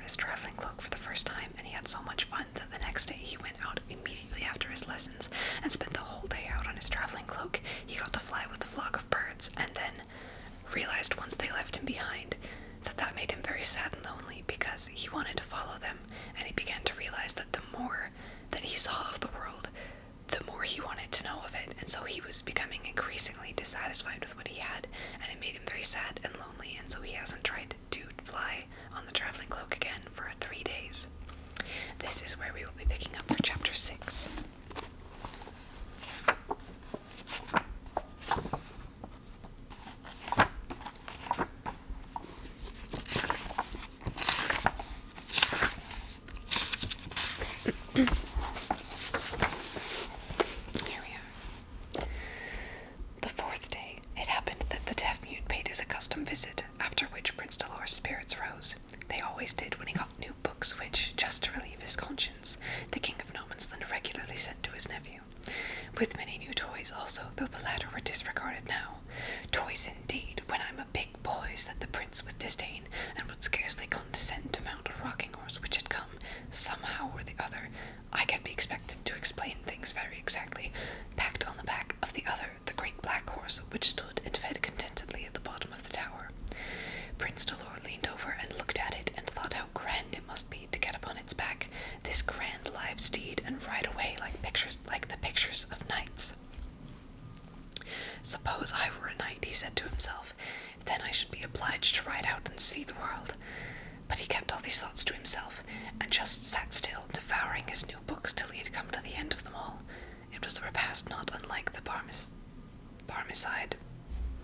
his traveling cloak for the first time, and he had so much fun that the next day he went out immediately after his lessons and spent the whole day out on his traveling cloak. He got to fly with a flock of birds, and then realized once they left him behind that made him very sad and lonely, because he wanted to follow them, and he began to realize that the more that he saw of the world, the more he wanted to know of it, and so he was becoming increasingly dissatisfied with what he had, and it made him very sad and lonely, and so he hasn't tried to fly on the traveling cloak again for 3 days. This is where we will be picking up for chapter 6. Visit, after which Prince Dolor's spirits rose. They always did when he got new books which, just to relieve his conscience, the King of Nomansland regularly sent to his nephew. With many new toys also, though the latter were disregarded now. Toys indeed, when I'm a big boy, said the prince with disdain, and would scarcely condescend to mount a rocking horse which had come, somehow or the other, I can be expected to explain things very exactly, packed on the back of the other, the great black horse, which stood and fed contentedly at the bottom of the tower. Prince Dolor leaned over and looked at it, and thought how grand it must be to get upon its back, this grand live steed, and ride away like the pictures of knights. Suppose I were a knight, he said to himself, then I should be obliged to ride out and see the world. But he kept all these thoughts to himself, and just sat still, devouring his new books till he had come to the end of them all. It was a repast not unlike the Barmecide.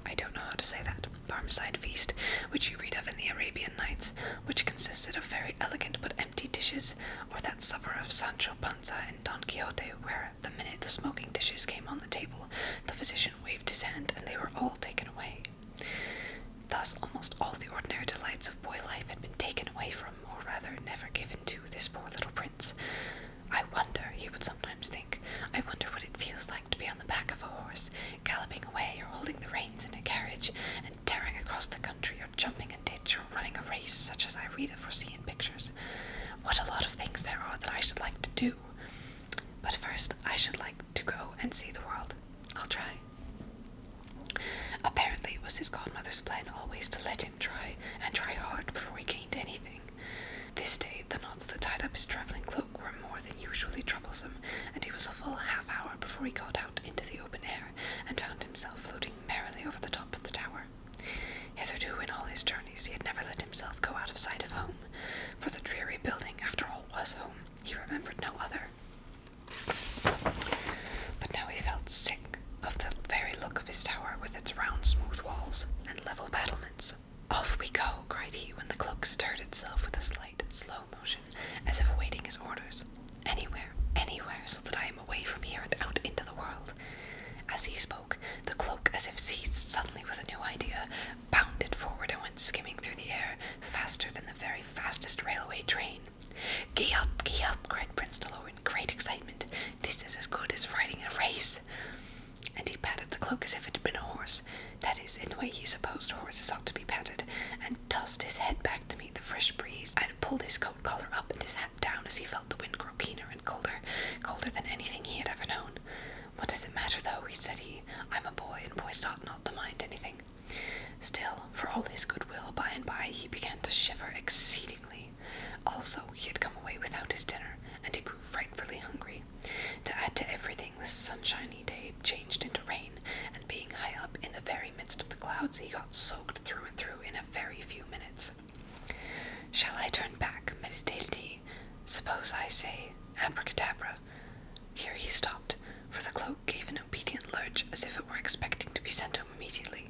I don't know how to say that. Barmecide feast, which you read of in the Arabian Nights, which consisted of very elegant but empty dishes, or that supper of Sancho Panza and Don Quixote, where, the minute the smoking dishes came on the table, the physician waved his hand, and they were all taken away. Thus almost all the ordinary delights of boy life had been taken away from, or rather never given to, this poor little prince. I wonder, he would sometimes think, I wonder what it feels like to be on the back of a horse, galloping away or holding the reins in a carriage, and tearing across the country, or jumping a ditch, or running a race, such as I read of or see in pictures. What a lot of things there are that I should like to do. But first, I should like to go and see the world. I'll try. Apparently it was his godmother's plan always to let him try, and try hard before he gained anything. This day the knots that tied up his travelling cloak were more than usually troublesome, and he was a full half-hour before he got out into the open air, and found himself floating merrily over the top of the tower. Hitherto in all his journeys he had never let himself go out of sight of home, for the dreary building, after all, was home. He remembered no other. But now he felt sick of the very look of his tower, with its round smooth walls and level battlements. Off we go, cried he, when the cloak stirred itself with a slight, slow motion, as if awaiting his orders. Anywhere, anywhere, so that I am away from here and out into the world. As he spoke, the cloak, as if seized suddenly with a new idea, bounded forward and went skimming through the air, faster than the very fastest railway train. Gee up, cried Prince Dolor in great excitement. This is as good as riding a race. And he patted the cloak as if it had been a horse, that is, in the way he supposed horses ought to be patted, and tossed his head back to meet the fresh breeze, and pulled his coat collar up and his hat down as he felt the wind grow keener and colder than anything he had ever known. What does it matter, though, said he. I'm a boy, and boys ought not to mind anything. Still, for all his goodwill, by and by he began to shiver exceedingly. Also, he had come away without his dinner, and he grew frightfully hungry. To add to everything, the sunshiny day changed into rain, and being high up in the very midst of the clouds, he got soaked through and through in a very few minutes. Shall I turn back? Meditated he. Suppose I say abracadabra. Here he stopped, for the cloak gave an obedient lurch, as if it were expecting to be sent home immediately.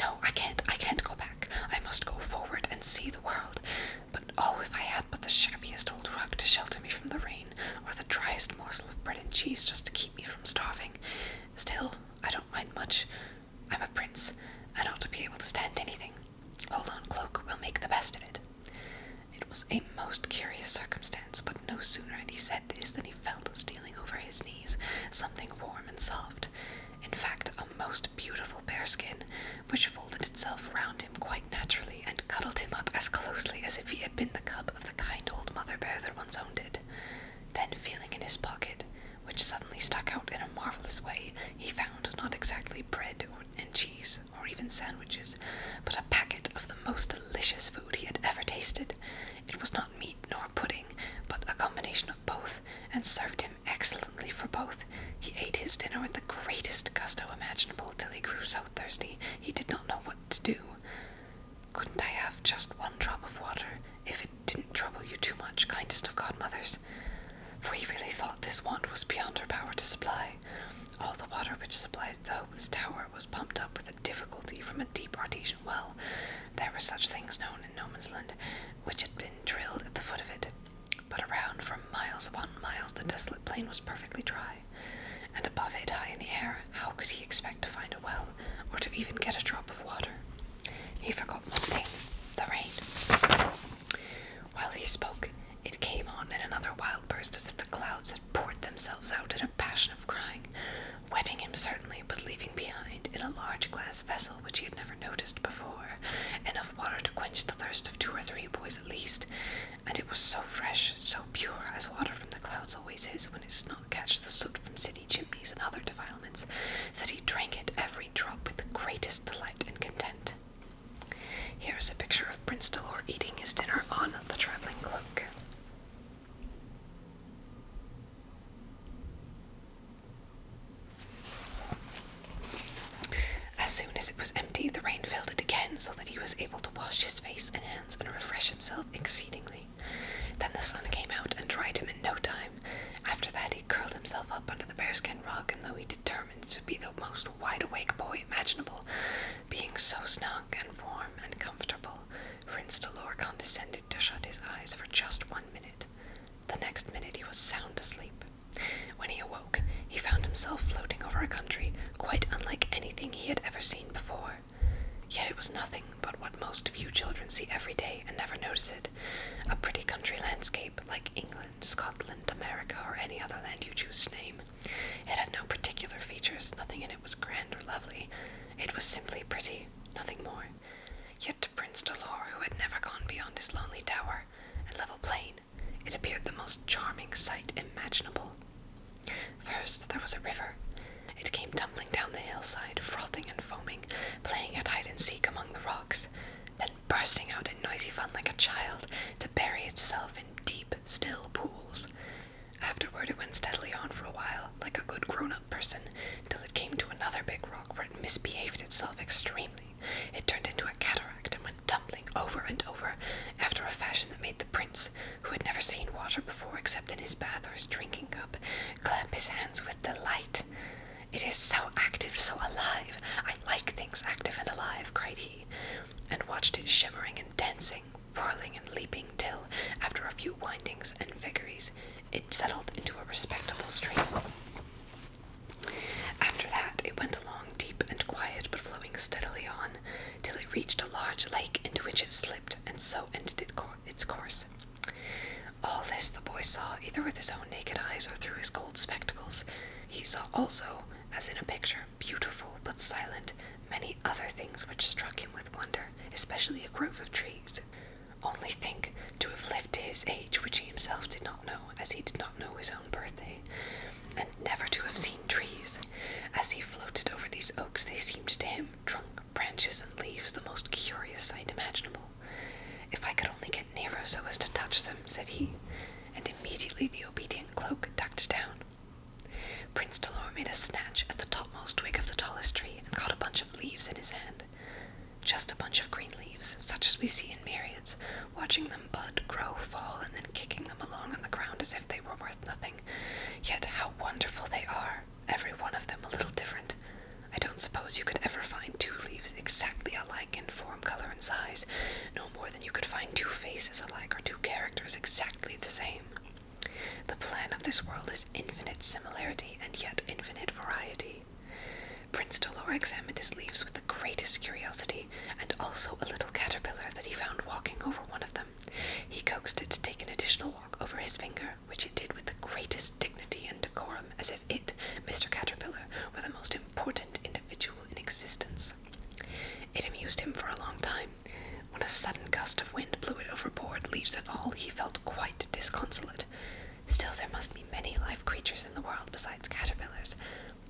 No, I can't go back. I must go forward and see the world. But oh, if I had but the shabbiest old rug to shelter me from the rain, or the driest morsel of bread and cheese just to keep me from starving. Still, I don't mind much. I'm a prince, and ought to be able to stand anything. Hold on, cloak, we'll make the best of it. It was a most curious circumstance, but no sooner had he said this than he felt stealing over his knees something warm and soft. In fact, a most beautiful bearskin, which folded itself round him quite naturally, and cuddled him up as closely as if he had been the cub of the hardly bread and cheese, or even sandwiches, but a packet of the most delicious food he had ever tasted. It was not meat nor pudding, but a combination of both, and served him excellently for both. He ate his dinner with the greatest gusto imaginable till he grew so thirsty he did not know what to do. "Couldn't I have just one drop of water, if it didn't trouble you too much, kindest of godmothers?" For he really thought this want was beyond her power to supply. All the water which supplied the tower was pumped up with a difficulty from a deep artesian well. There were such things known in No Man's Land, which had been drilled at the foot of it. But around for miles upon miles the desolate plain was perfectly dry, and above it, high in the air, how could he expect to find a well, or to even get a drop of water? He forgot one thing, the rain. While he spoke, it came on in another wild burst, as if the clouds had poured themselves out in a passion of crying, wetting him certainly, but leaving behind, in a large glass vessel which he had never noticed before, enough water to quench the thirst of 2 or 3 boys at least, and it was so fresh, so pure, as water from the clouds always is when it does not catch the soot from city chimneys and other defilements, that he drank it every drop with the greatest delight and content. Here is a picture of Prince Dolor eating his dinner on the travelling cloak. As soon as it was empty, the rain filled it again, so that he was able to wash his face and hands and refresh himself exceedingly. Then the sun came out and dried him in no time. After that he curled himself up under the bearskin rug, and though he determined to be the most wide-awake boy imaginable, being so snug and warm and comfortable, Prince Dolor condescended to shut his eyes for just 1 minute. The next minute he was sound asleep. When he awoke, he found himself floating over a country quite unlike anything he had ever seen before. Yet it was nothing but what most of you children see every day and never notice it, a pretty country landscape like England, Scotland, America, or any other land you choose to name. It had no particular features, nothing in it was grand or lovely. It was simply pretty, nothing more. Yet to Prince Dolor, who had never gone beyond his lonely tower and level plain, it appeared the most charming sight imaginable. First there was a river. It came tumbling down the hillside, frothing and foaming, playing at hide-and-seek among the rocks, then bursting out in noisy fun like a child, to bury itself in deep, still pools. Afterward it went steadily on for a while, like a good grown-up person, till it came to another big rock where it misbehaved itself extremely. It turned into a cataract and went tumbling over and over, after a fashion that made the prince, who had never seen water before except in his bath or his drinking cup, clap his hands with delight. "It is so active, so alive. I like things active and alive," cried he, and watched it shimmering and dancing, whirling and leaping, till, after a few windings and vagaries, it settled into a respectable stream. After that it went along deep and quiet, but flowing steadily on, till it reached a large lake, into which it slipped, and so ended its course. All this the boy saw, either with his own naked eyes or through his gold spectacles. He saw also, as in a picture, beautiful but silent, many other things which struck him with wonder, especially a grove of trees. Only think, to have lived to his age, which he himself did not know, as he did not know his own birthday, and never to have seen trees. As he floated over these oaks, they seemed to him, trunk, branches, and leaves, the most curious sight imaginable. "If I could only get nearer so as to touch them," said he, and immediately the obedient cloak ducked down. Prince Dolor made a snatch at the topmost twig of the tallest tree, and caught a bunch of leaves in his hand. Just a bunch of green leaves, such as we see in myriads, watching them bud, grow, fall, and then kicking them along on the ground as if they were worth nothing. Yet how wonderful they are, every one of them a little different. I don't suppose you could ever find 2 leaves exactly alike in form, color, and size, no more than you could find 2 faces alike or 2 characters exactly the same. The plan of this world is infinite similarity and yet infinite variety. Prince Dolor examined his leaves with the greatest curiosity, and also a little caterpillar that he found walking over one of them. He coaxed it to take an additional walk over his finger, which it did with the greatest dignity and decorum, as if it, Mr. Caterpillar, were the most important individual in existence. It amused him for a long time. When a sudden gust of wind blew it overboard, leaves and all, he felt quite disconsolate. Still, there must be many live creatures in the world besides caterpillars.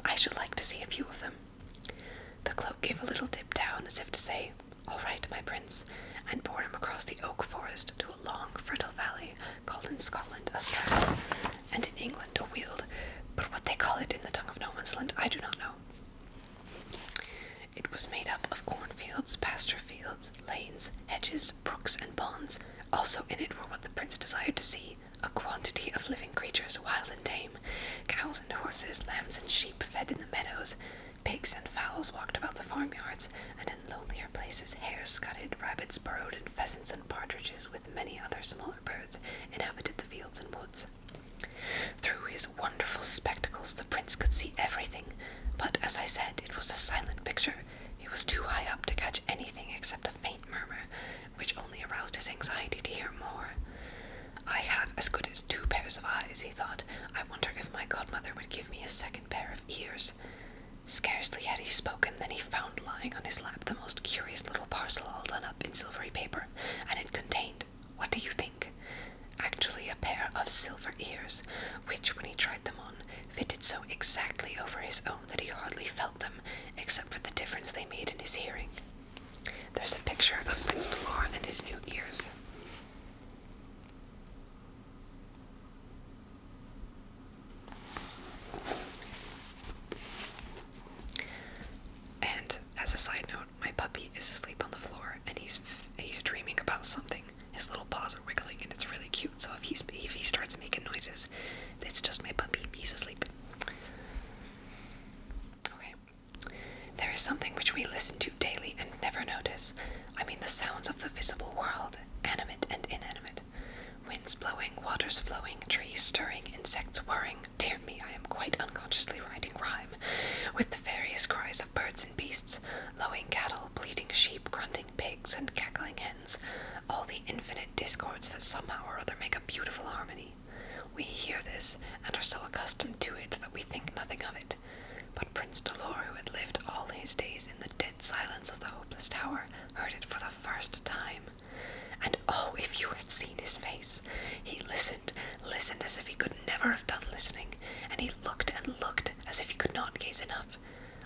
I should like to see a few of them. The cloak gave a little dip down, as if to say, "All right, my prince," and bore him across the oak forest to a long, fertile valley called in Scotland a strath, and in England a weald, but what they call it in the tongue of no man's land I do not know. It was made up of cornfields, pasture fields, lanes, hedges, brooks, and ponds. Also in it were what the prince desired to see, a quantity of living creatures, wild and tame. Cows and horses, lambs and sheep fed in the meadows, pigs and fowls walked about the farmyards, and in lonelier places hares scudded, rabbits burrowed, and pheasants and partridges, with many other smaller birds, inhabited the fields and woods. Through his wonderful spectacles the prince could see everything, but, as I said, it was a silent picture. He was too high up to catch anything except a faint murmur, which only aroused his anxiety to hear more. "I have as good as 2 pairs of eyes," he thought. "I wonder if my godmother would give me a second pair of ears." Scarcely had he spoken than he found lying on his lap the most curious little parcel all done up in silvery paper, and it contained, what do you think? Actually a pair of silver ears, which, when he tried them on, fitted so exactly over his own that he hardly felt them, except for the difference they made in his hearing. There's a picture of Prince Dolor and his new ears. And as a side note, my puppy is asleep on the floor, and he's dreaming about something. His little paws are wiggling, and it's really cute. So if he starts making noises, it's just my puppy. He's asleep. Okay. There is something which we listen to daily and never notice. I mean the sounds of the visible world, animate and inanimate. Winds blowing, waters flowing, trees stirring, insects whirring. Dear me, I am quite unconsciously writing rhyme. With the various cries of birds and beasts, lowing cattle, bleating sheep, grunting pigs, and cackling hens. All the infinite discords that somehow or other make a beautiful harmony. We hear this, and are so accustomed to it that we think nothing of it. But Prince Dolor, who had lived all his days in the dead silence of the hopeless tower, heard it for the first time. And oh, if you had seen his face! He listened as if he could never have done listening, and he looked and looked as if he could not gaze enough.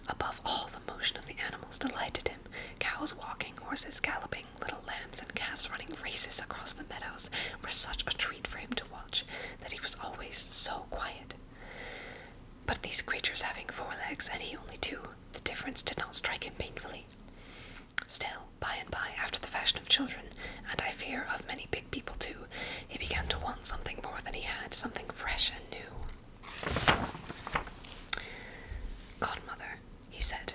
Above all, the motion of the animals delighted him. Cows walking, horses galloping, little lambs and calves running races across the meadows were such a treat for him to watch that he was always so quiet. But these creatures having 4 legs and he only 2, the difference did not strike him painfully. Still, by and by, after the fashion of children, and I fear of many big people too, he began to want something more than he had, something fresh and new. "Godmother," he said,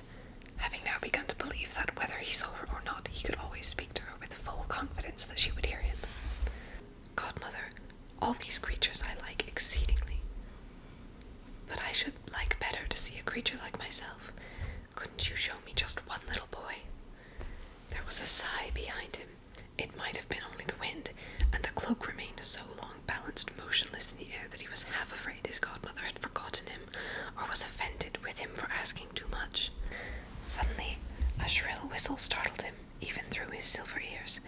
having now begun to believe that whether he saw her or not, he could always speak to her with full confidence that she would hear him. "Godmother, all these creatures I like exceedingly, but I should like better to see a creature like myself. Couldn't you show me just one little boy?" There was a sigh behind him. It might have been only the wind, and the cloak remained so long balanced motionless in the air that he was half afraid his godmother had forgotten him, or was offended with him for asking too much. Suddenly, a shrill whistle startled him, even through his silver ears,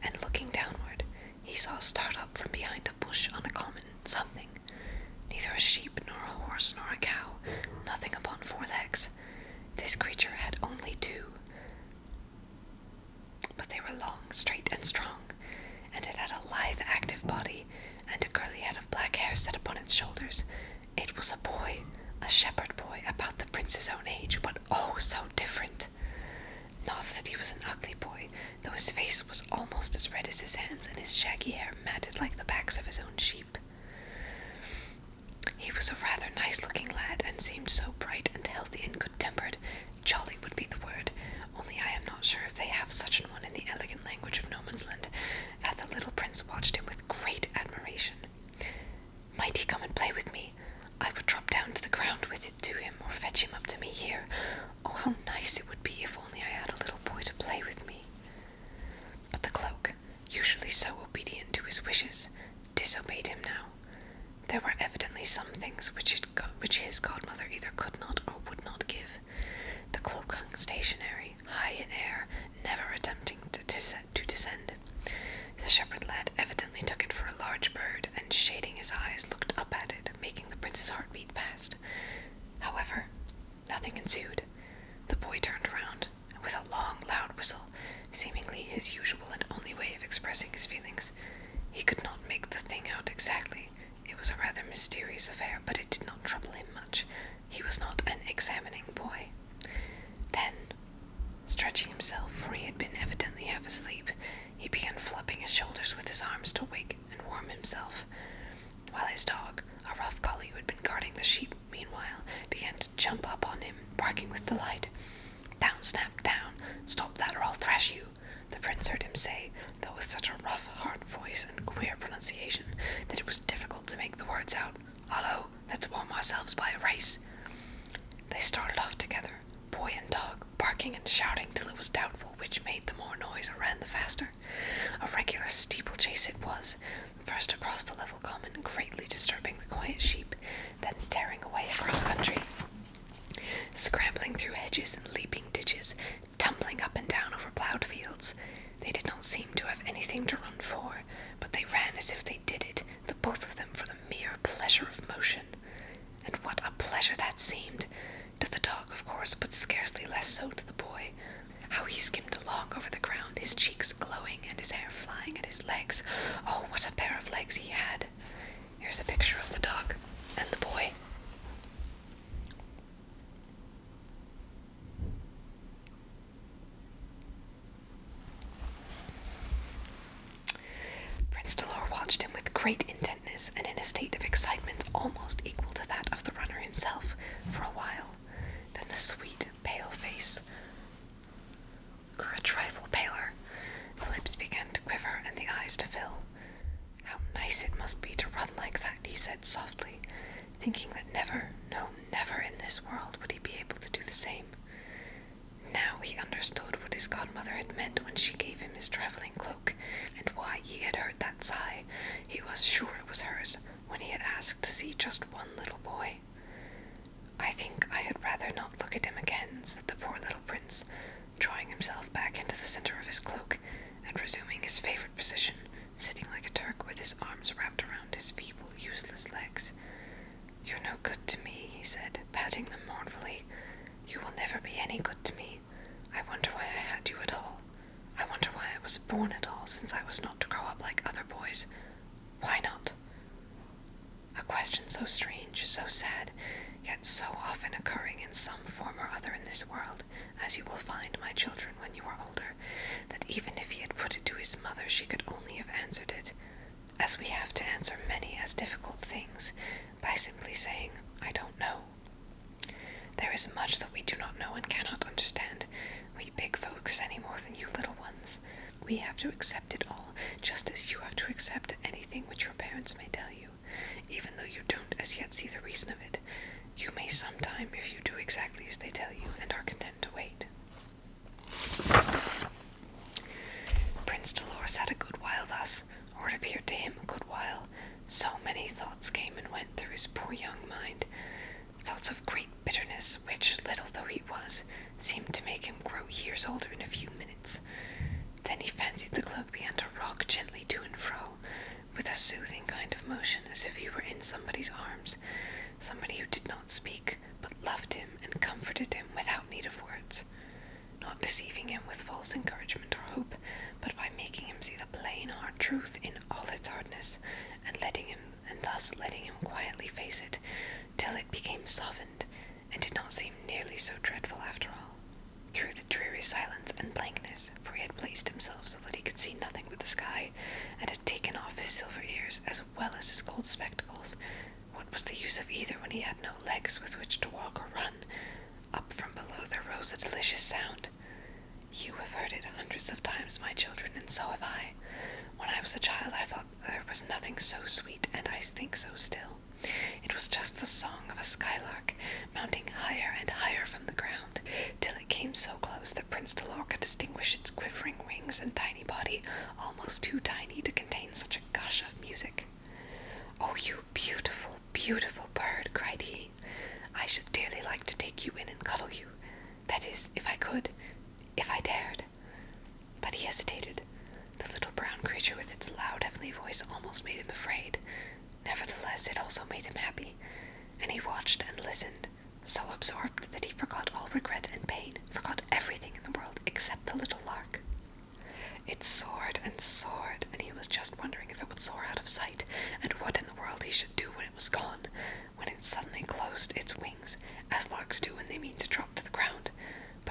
and looking downward, he saw start up from behind a bush on a common something. Neither a sheep, nor a horse, nor a cow, nothing upon 4 legs. This creature had only 2. But they were long, straight, and strong, and it had a lithe, active body, and a curly head of black hair set upon its shoulders. It was a boy, a shepherd boy, about the prince's own age, but oh, so different. Not that he was an ugly boy, though his face was almost as red as his hands, and his shaggy hair matted like the backs of his own sheep. He was a rather nice-looking lad, and seemed so bright and healthy and good-tempered. Jolly would be the word, only I am not sure if they have such an one in the elegant language of no man's land, that the little prince watched him with great admiration. Might he come and play with me? I would drop down to the ground with it to him, or fetch him up to me here. Oh, how nice it would be if only I had a little boy to play with me. But the cloak, usually so obedient to his wishes, disobeyed him now. There were evidently some things which his godmother either could not or would not give. The cloak hung stationary, high in air, never attempting to descend. The shepherd lad evidently took it for a large bird, and shading his eyes, looked up at it, making the prince's heart beat fast. However, nothing ensued. The boy turned around, and with a long, loud whistle, seemingly his usual and only way of expressing his feelings. He could not make the thing out exactly. It was a rather mysterious affair, but it did not trouble him much. He was not an examining boy. Then, stretching himself, for he had been evidently half asleep, he began flopping his shoulders with his arms to wake and warm himself, while his dog, a rough collie who had been guarding the sheep meanwhile, began to jump up on him, barking with delight. "Down, Snap, down! Stop that or I'll thrash you," the prince heard him say, though with such a rough, hard voice and queer pronunciation that it was difficult to make the words out. "Hullo, let's warm ourselves by a race." They started off together, boy and dog, barking and shouting till it was doubtful which made the more noise or ran the faster. A regular steeplechase it was, first across the level common, greatly disturbing the quiet sheep, then tearing away across country, scrambling through hedges and leaping ditches, tumbling up and down over ploughed fields. They did not seem to have anything to run for, but they ran as if they did it, the both of them, for the mere pleasure of motion. And what a pleasure that seemed! To the dog, of course, but scarcely less so to the boy. How he skimmed along over the ground, his cheeks glowing and his hair flying at his legs. Oh, what a pair of legs he had! Here's a picture of the dog and the boy. Prince Dolor watched him with great intentness and in a state of excitement almost equal to that of the runner himself for a while. Then the sweet, pale face grew a trifle paler, the lips began to quiver and the eyes to fill. "How nice it must be to run like that," he said softly, thinking that never, no, never in this world would he be able to do the same. Now he understood what his godmother had meant when she gave him his travelling cloak, and why he had heard that sigh. He was sure it was hers when he had asked to see just one little boy. "I think I had rather not look at him again," said the poor little prince, drawing himself back into the center of his cloak, and resuming his favorite position, sitting like a Turk with his arms wrapped around his feeble, useless legs. "You're no good to me," he said, patting them mournfully. "You will never be any good to me. I wonder why I had you at all. I wonder why I was born at all, since I was not to grow up like other boys. Why not?" A question so strange, so sad, yet so often occurring in some form or other in this world, as you will find, my children, when you are older, that even if he had put it to his mother, she could only have answered it, as we have to answer many as difficult things, by simply saying, "I don't know." There is much that we do not know and cannot understand, we big folks any more than you little ones. We have to accept it all, just as you have to accept anything which your parents may tell you, even though you don't as yet see the reason of it. You may sometime if you do exactly as they tell you and are content to wait. Prince Dolor sat a good while thus, or it appeared to him a good while. So many thoughts came and went through his poor young mind, thoughts of great bitterness, which, little though he was, seemed to make him grow years older in a few minutes. Then he fancied the cloak began to rock gently to and fro, with a soothing kind of motion, as if he were in somebody's arms, somebody who did not speak, but loved him and comforted him without need of words, not deceiving him with false encouragement or hope, but by making him see the plain, hard truth in all its hardness, and thus letting him quietly face it, till it became softened, and did not seem nearly so dreadful after all. Through the dreary silence and blankness, for he had placed himself so that he could see nothing but the sky, and had taken off his silver ears as well as his gold spectacles, what was the use of either when he had no legs with which to walk or run? Up from below there rose a delicious sound. You have heard it hundreds of times, my children, and so have I. When I was a child I thought there was nothing so sweet, and I think so still. It was just the song of a skylark, mounting higher and higher from the ground, till it came so close that Prince Dolor could distinguish its quivering wings and tiny body, almost too tiny to contain such a gush of music. "Oh, you beautiful, beautiful bird," cried he. "I should dearly like to take you in and cuddle you. That is, if I could, if I dared." But he hesitated. The little brown creature with its loud, heavenly voice almost made him afraid. Nevertheless, it also made him happy, and he watched and listened, so absorbed that he forgot all regret and pain,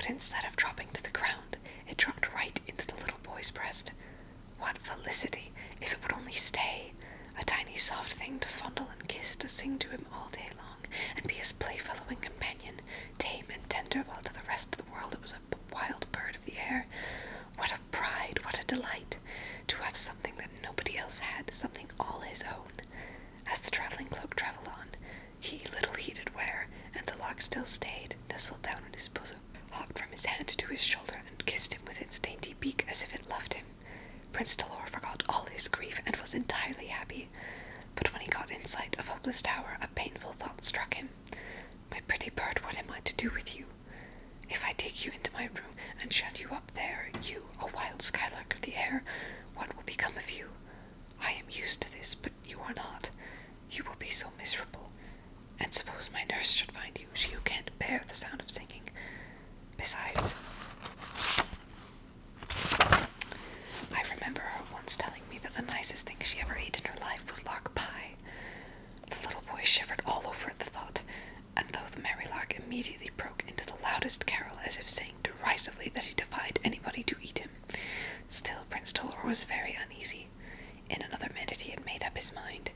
but instead of dropping to the ground, it dropped right into the little boy's breast. What felicity, if it would only stay! A tiny soft thing to fondle and kiss, to sing to him all day long, and be his playfellow and companion, tame and tender, while to the rest of the world it was a wild bird of the air. What a pride, what a delight, to have something that nobody else had, something all his own. As the travelling cloak travelled on, he little heeded where, and the lark still stayed, nestled down in his bosom, hopped from his hand to his shoulder, and kissed him with its dainty beak as if it loved him. Prince Dolor forgot all his grief and was entirely happy. But when he got in sight of Hopeless Tower, a painful thought struck him. My pretty bird, what am I to do with you? If I take you into my room and shut you up there, you, a wild skylark of the air, what will become of you? I am used to this, but you are not. You will be so miserable. And suppose my nurse should find you, she who can't bear the sound of singing. Besides, I remember her once telling me that the nicest thing she ever ate in her life was lark pie. The little boy shivered all over at the thought, and though the merry lark immediately broke into the loudest carol, as if saying derisively that he defied anybody to eat him, still Prince Dolor was very uneasy. In another minute he had made up his mind.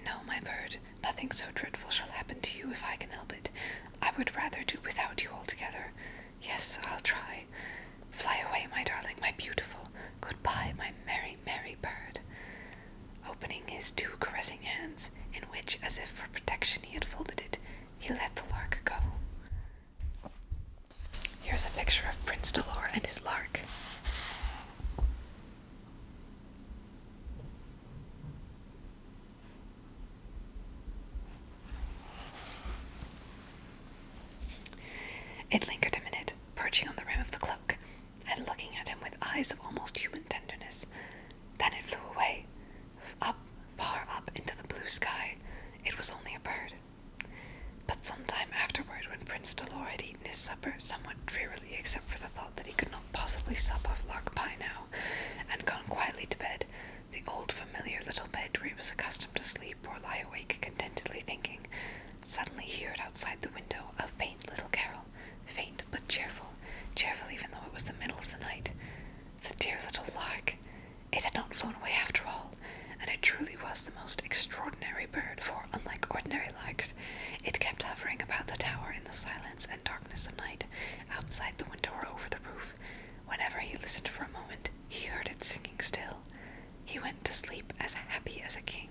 No, my bird, nothing so dreadful shall happen to you if I can help it. I would rather do without you altogether. Yes, I'll try. Fly away, my darling, my beautiful. Goodbye, my merry, merry bird. Opening his two caressing hands, in which, as if for protection, he had folded it, he let the lark go. Here's a picture of Prince Dolor and his lark. It lingered a minute, perching on the rim of the cloak, and looking at him with eyes of almost human tenderness. Then it flew away, up, far up into the blue sky. It was only a bird. But some time afterward, when Prince Dolor had eaten his supper somewhat drearily, except for the thought that he could not possibly sup off lark pie now, and gone quietly to bed, the old familiar little bed where he was accustomed to sleep or lie awake contentedly thinking, suddenly he heard outside the window a faint little carol, faint but cheerful, cheerful even though it was the middle of the night. The dear little lark! It had not flown away after all, and it truly was the most extraordinary bird, for, unlike ordinary larks, it kept hovering about the tower in the silence and darkness of night, outside the window or over the roof. Whenever he listened for a moment, he heard it singing still. He went to sleep as happy as a king.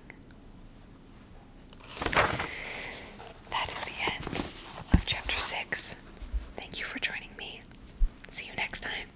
That is the end of chapter 6. Thank you for joining me. See you next time.